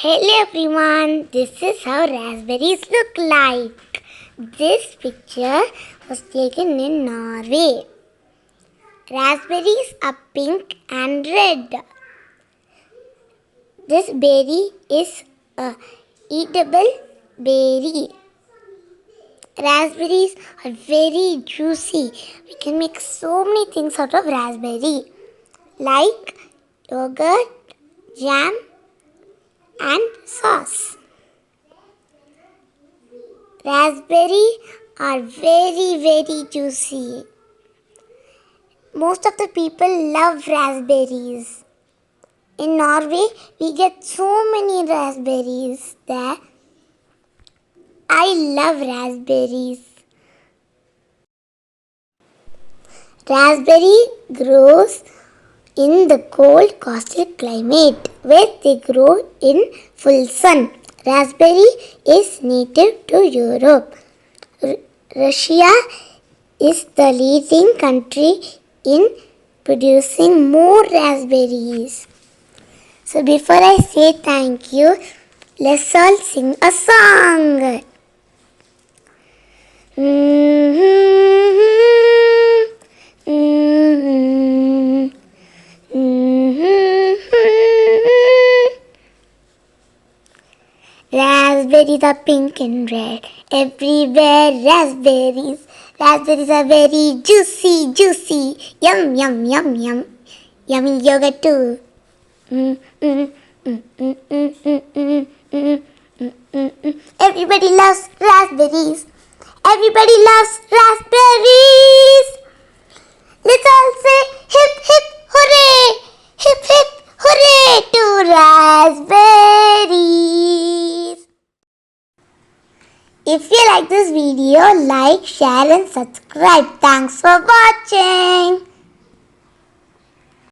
Hello everyone, this is how raspberries look like. This picture was taken in Norway. Raspberries are pink and red. This berry is a eatable berry. Raspberries are very juicy. We can make so many things out of raspberry, like yogurt, jam, and sauce. Raspberries are very juicy. Most of the people love raspberries. In Norway, we get so many raspberries there. I love raspberries. Raspberry grows in the cold coastal climate where they grow in full sun. Raspberry is native to Europe. Russia is the leading country in producing more raspberries. So before I say thank you, let's all sing a song. Raspberries are pink and red. Everywhere raspberries. Raspberries are very juicy. Yum. Yummy yogurt too. Everybody loves raspberries. Everybody loves raspberries. Let's all say hip hip hooray. Hip hip hooray to raspberries. If you like this video, like, share and subscribe. Thanks for watching.